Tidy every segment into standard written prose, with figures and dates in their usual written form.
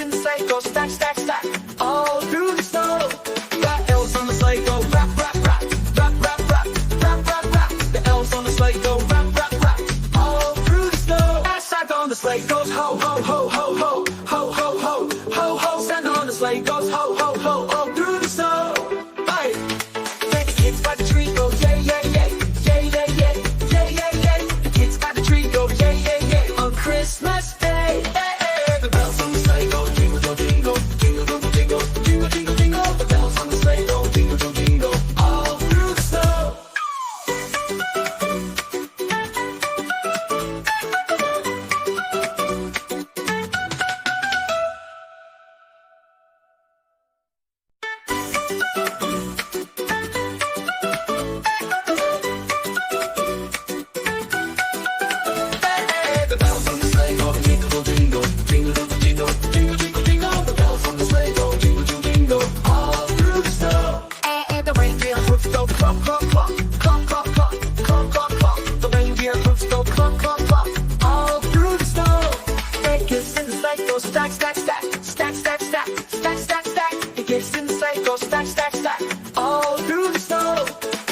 in the sleigh go stack, stack, stack, all through the snow. Got elves on the sleigh go rap, rap, rap, rap, rap, rap, rap, rap, rap. The elves on the sleigh go rap, rap, rap, all through the snow. Santa on the sleigh goes ho, ho, ho, ho, ho, ho, ho, ho, ho, ho. Santa on the sleigh goes ho, ho, ho, all through the snow. Hey, the kids by the tree go yay, yay, yay, yay, yay, yay, yay, yay, yay. The kids by the tree go yay, yay, yay on Christmas Day. The bells on the sleigh go jingle, jingle, jingle, jingle, jingle, jingle, jingle, jingle. The bells on the sleigh go jingle, jingle, all through the snow. The bells on the sleigh go jingle, jingle, jingle, jingle, jingle, jingle, jingle. The bells on the sleigh go jingle, jingle, all through the snow. And the reindeer hoofs go clop, clop, clop, clop, clop, clop, clop, clop, clop. The reindeer hoofs go clop, clop, clop, all through the snow. It gets in the sleigh go stack, stack, stack, stack, stack, stack, stack, stack, stack. It gets in the sleigh go stack, stack, stack, all through the snow.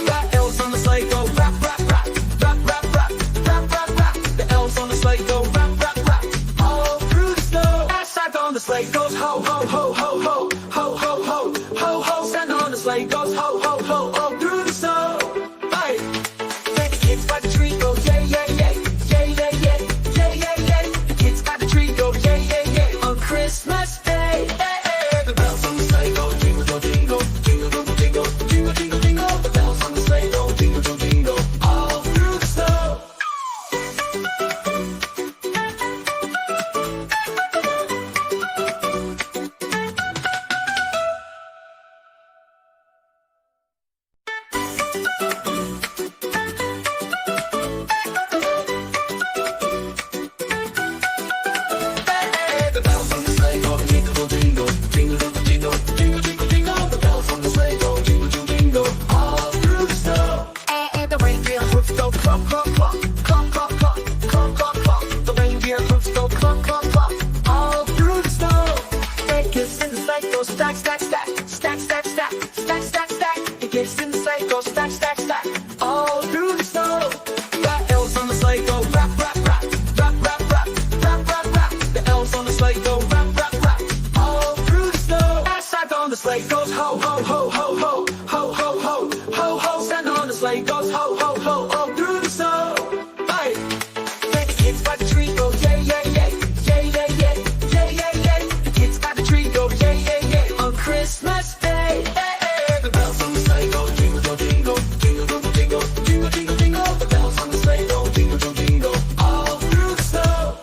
Got elves on the sleigh go rap, rap, rap, rap, rap, rap, rap, rap, rap. The elves on the sleigh go rap, rap, rap, all through the snow. Santa on the sleigh goes ho, ho, ho, ho, ho, ho, ho, ho, ho, ho. Santa on the sleigh goes ho, ho, ho, all through the snow. Hey, the kids by the tree go yay, yay, yay, yay, yay, yay, yay, yay, yay. The kids by the tree go yay, yay, yay on Christmas Day. The bells on the sleigh go jingle, jingle, jingle, jingle, jingle, jingle, jingle, jingle. The bells on the sleigh go jingle, jingle, all through the snow. The bells on the sleigh go jingle, jingle, jingle, jingle, jingle, jingle, jingle. The bells on the sleigh go jingle, jingle, all through the snow. And the reindeer hoofs go clop, clop, clop, clop, clop, clop, clop, clop, clop. The reindeer hoofs go clop, clop, clop, all through the snow. It gets in the sleigh go stack, stack, stack, stack, stack, stack, stack, stack, stack. It gets in the sleigh go stack, stack, stack, all through the snow. Got elves on the sleigh go rap, rap, rap, rap, rap, rap, rap, rap, rap. The elves on the sleigh go rap, rap, rap, all through the snow. Santa on the sleigh goes ho, ho, ho, ho, ho, ho, ho, ho, ho, ho. Santa on the sleigh goes ho, ho, ho, all through the snow. Hey, the kids by the tree go yay, yay, yay, yay, yay, yay, yay, yay, yay. The kids by the tree go yay, yay, yay on Christmas Day. The bells on the sleigh go jingle, jingle, jingle, jingle, jingle, jingle, jingle, jingle. The bells on the sleigh go jingle, jingle, all through the snow.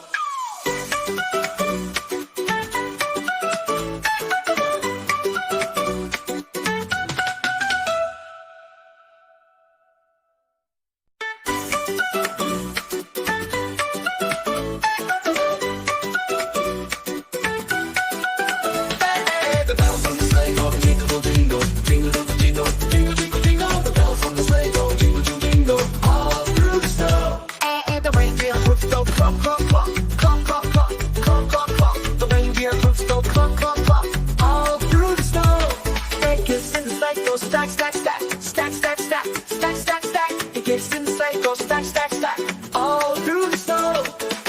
The bells on the sleigh go jingle, jingle, jingle, jingle, jingle, jingle, jingle. The bells on the sleigh go jingle, jingle, all through the snow. And the reindeer hoofs go clop, clop, clop, clop, clop, clop, clop, clop, clop. The reindeer hoofs go clop, clop, clop, all through the snow. It gets in the sleigh go stack, stack, stack, stack, stack, stack, stack, stack, stack. It gets in the sleigh go stack, stack, stack, all through the snow.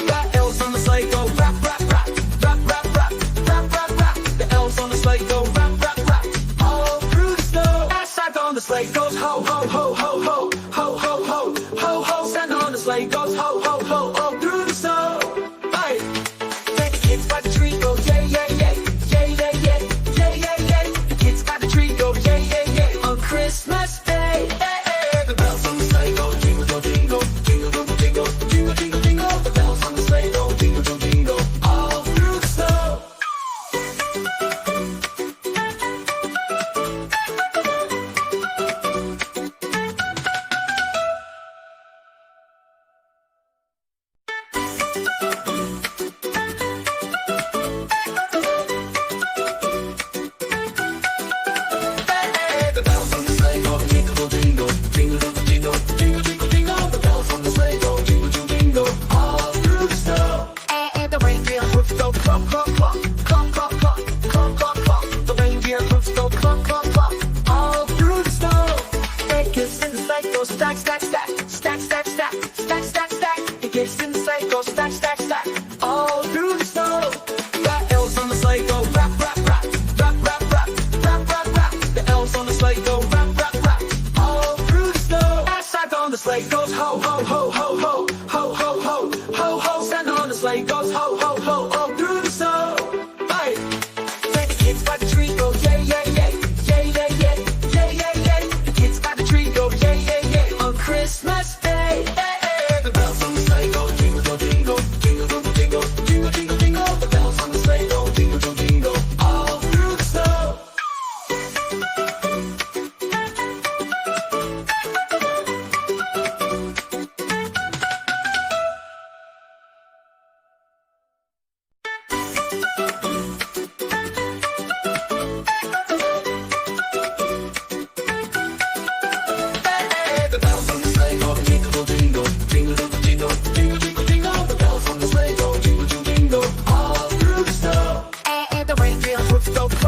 Got elves on the sleigh go rap, rap, rap, rap, rap, rap, rap, rap, rap. The elves on the sleigh go rap, rap, rap, all through the snow. Santa on the sleigh goes ho, ho, ho, ho, ho, ho, ho, ho, ho, ho. Santa on the sleigh goes ho, ho, ho, all through the snow. Hey, the kids by the tree go yay, yay, yay, yay, yay, yay, yay, yay, yay. The kids by the tree go yay, yay, yay on Christmas Day. The bells on the sleigh go jingle, jingle, jingle, jingle, jingle, jingle, jingle, jingle. The bells on the sleigh go jingle, jingle, all through the snow.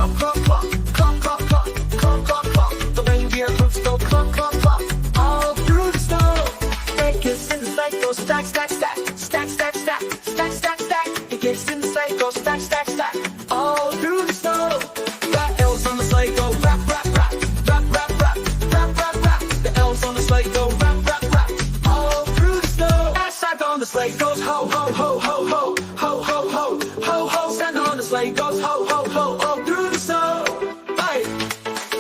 clunk, clunk, clunk, clunk, clunk, clunk, clunk, clunk, clunk. The reindeer hooves go clunk, clunk, clunk, all through the snow. It gets in the sleigh, goes stack, stack, stack, stack, stack, stack, stack, stack, stack. It gets in the sleigh, goes stack, stack, stack, all through the snow. The elves on the sleigh go rap, rap, rap, rap, rap, rap, rap, rap, rap. The elves on the sleigh go rap, rap, rap, all through the snow. Santa on the sleigh goes ho, ho, ho, ho, ho, ho, ho, ho, ho, ho. Santa on the sleigh goes ho, ho, ho, all through the snow. Hey,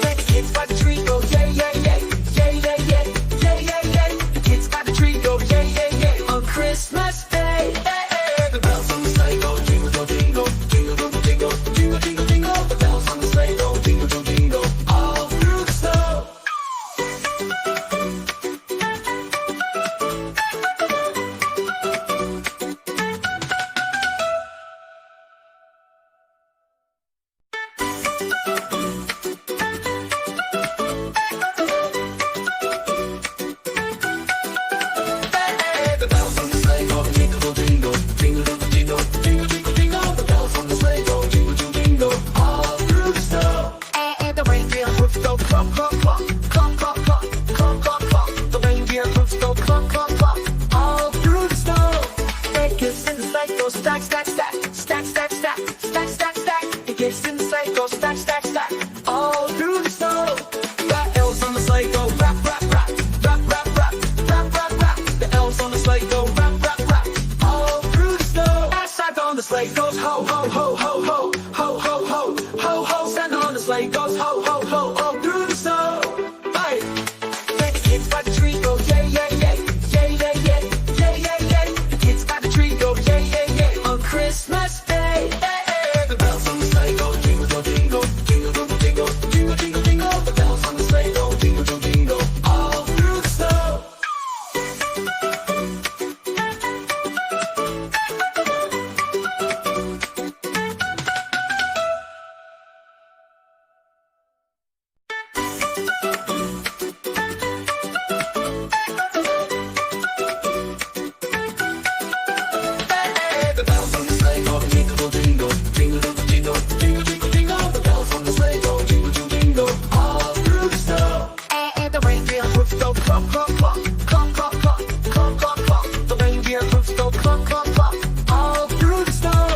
the kids by the tree go yay, yay, yay, yay, yay, yay, yay, yay, yay. The kids by the tree go yay, yay, yay on Christmas Day. Hey, hey. The bells on the sleigh go jingle, jingle, jingle, jingle, jingle, jingle, jingle, jingle. The bells on the sleigh go jingle, jingle, all through the snow. The bells on the sleigh go jingle, jingle, jingle, jingle, jingle, jingle, jingle. The bells on the sleigh go jingle, jingle, all through the snow. And the reindeer hooves go clunk, clunk, clunk, clunk, clunk, clunk, clunk, clunk, clunk. The reindeer hooves go clunk, clunk, clunk, all through the snow. It gets in the sleigh, goes stack, stack, stack, stack, stack, stack, stack, stack, stack. It gets in the sleigh, goes stack, stack, stack, all through the snow. The elves on the sleigh go rap, rap, rap, rap, rap, rap, rap, rap, rap. The elves on the sleigh go rap, rap, rap, all through the snow. Santa on the sleigh goes ho, ho, ho, ho, ho, ho, ho, ho, ho, ho. Santa on the sleigh goes ho, ho, ho, all through the snow. Hey, the kids by the tree go yay, yay, yay, yay, yay, yay, yay, yay, yay. The kids by the tree go yay, yay, yay on Christmas Day. Hey, hey. The bells on the sleigh go jingle, jingle, jingle, jingle, jingle, jingle, jingle, jingle. The bells on the sleigh go jingle, jingle, all through the snow. The bells on the sleigh go jingle, jingle, jingle, jingle, jingle, jingle, jingle. The bells on the sleigh go jingle, jingle, all through the snow. And the reindeer hooves go clunk, clunk, clunk, clunk, clunk, clunk, clunk, clunk, clunk. The reindeer hooves go clunk, clunk, clunk, all through the snow.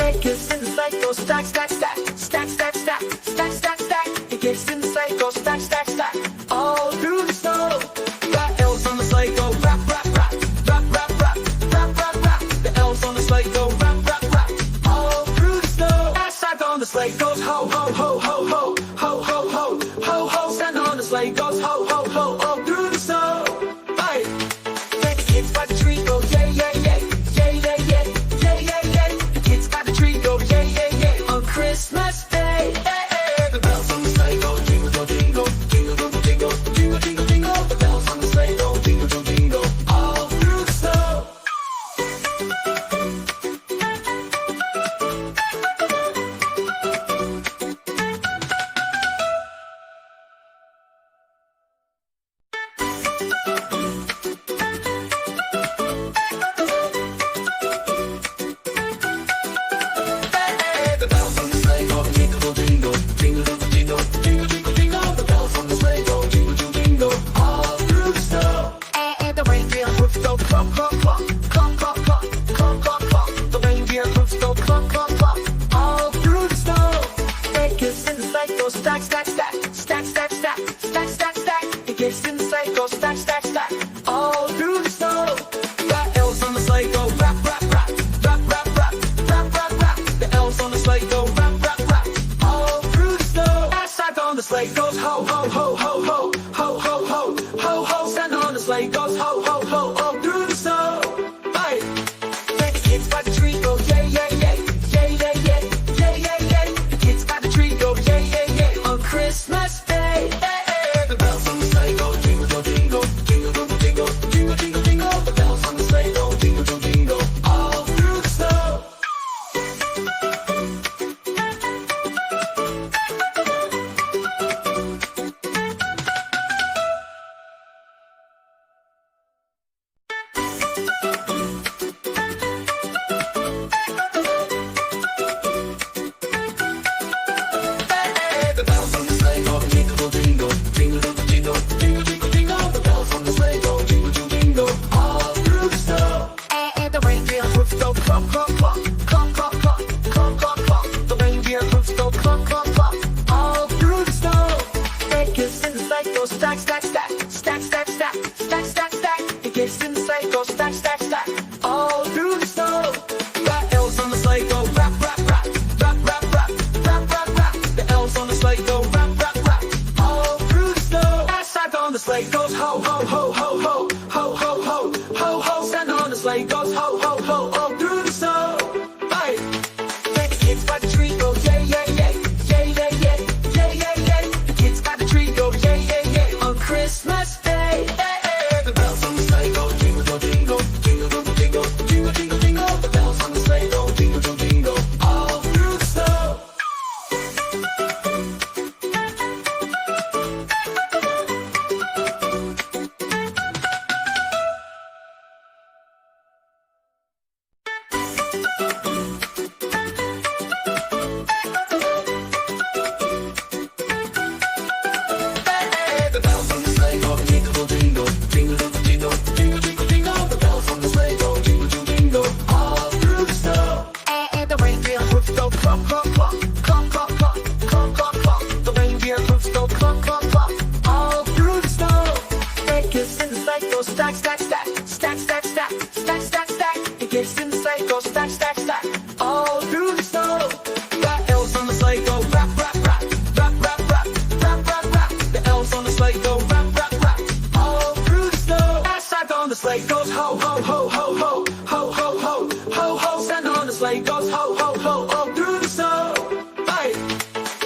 It gets in the sleigh, goes stack, stack, stack, stack, stack, stack, stack, stack, stack. It gets in the sleigh, goes stack, stack, stack, all through the snow. The elves on the sleigh go rap, rap, rap, rap, rap, rap, rap, rap, rap. The elves on the sleigh go rap, rap, rap, all through the snow. Santa on the sleigh goes ho, ho, ho, ho, ho, ho, ho, ho, ho, ho. Santa on the sleigh goes ho, ho, ho, all through the snow. Hey, the kids by the tree go yay, yay, yay, yay, yay, yay, yay, yay, yay. The kids by the tree go yay, yay, yay on Christmas Day. Hey, hey. The bells on the sleigh go jingle, jingle, jingle, jingle, jingle, jingle, jingle, jingle. The bells on the sleigh go jingle, jingle, all through the snow. The bells on the sleigh go jingle, jingle, jingle, jingle, jingle, jingle, jingle. The bells on the sleigh go jingle, jingle, all through the snow. And the reindeer hooves go clunk, clunk, clunk, clunk, clunk, clunk, clunk, clunk, clunk. The reindeer hooves go clunk, clunk, clunk, all through the snow. It gets in the sleigh, goes stack, stack, stack, stack, stack, stack, stack, stack, stack. It gets in the sleigh, goes stack, stack, stack, all through the snow. The elves on the sleigh go rap, rap, rap, rap, rap, rap, rap, rap, rap. The elves on the sleigh go rap, rap, rap, all through the snow. Santa on the sleigh goes ho, ho, ho, ho, ho, ho, ho, ho, ho, ho. Santa on the sleigh goes ho, ho, ho, all through the snow. Hey, the kids by the tree go yay, yay, yay, yay, yay, yay, yay, yay, yay. The kids by the tree go yay, yay, yay on Christmas Day. Hey, hey. The bells on the sleigh go jingle, jingle, jingle, jingle, jingle, jingle, jingle, jingle. The bells on the sleigh go jingle, jingle, all through the snow. clop, clop, clop, clop, clop, clop, clop, clop. The reindeer hoofs go clop, clop, clop, all through the snow. It gets in the sleigh, goes stack, stack, stack, stack, stack, stack, stack, stack, stack. It gets in the sleigh, goes stack, stack, stack, all through the snow. The elves on the sleigh go rap, rap, rap, rap, rap, rap, rap, rap, rap. The elves on the sleigh go rap, rap, rap, all through the snow. Santa on the sleigh goes ho, ho, ho, ho, ho, ho, ho, ho, ho, ho. Santa on the sleigh goes ho, ho, ho, all through the snow. Hey,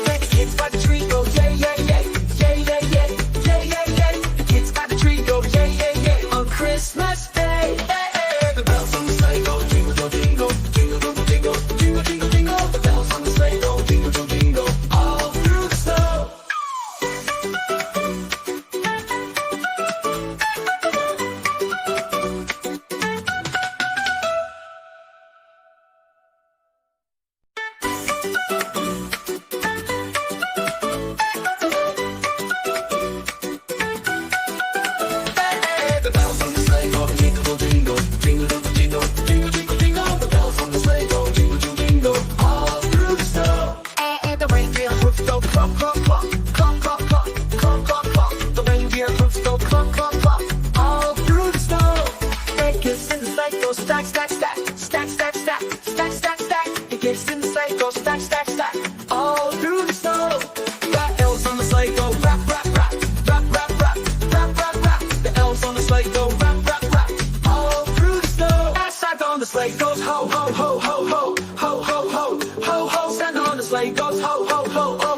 the kids by the tree go yay, yay, yay, yay, yay, yay, yay, yay, yay. The kids by the tree go yay, yay, yay on Christmas Day. Hey, hey. The bells on the sleigh go jingle, jingle, jingle, jingle, jingle, jingle, jingle, jingle, jingle. The bells on the sleigh go jingle, jingle, jingle, all through the snow. The bells on the sleigh go jingle, jingle, jingle, jingle, jingle, jingle, jingle, jingle. The bells on the sleigh go jingle, jingle, jingle, all through the snow. And the reindeer hoofs go clop, clop, clop, clop, clop, clop, clop, clop, clop. The reindeer hoofs go clop, clop, clop, all through the snow. It gets in the sleigh, goes stack, stack, stack, stack, stack, stack, stack, stack, stack. It gets in the sleigh, goes stack, stack, stack, all through the snow. The elves on the sleigh go rap, rap, rap, rap, rap, rap, rap, rap, rap. The elves on the sleigh go rap, rap, rap, all through the snow. Santa on the sleigh goes ho, ho, ho, ho, ho, ho, ho, ho, ho, ho. Santa on the sleigh goes ho, ho, ho, ho.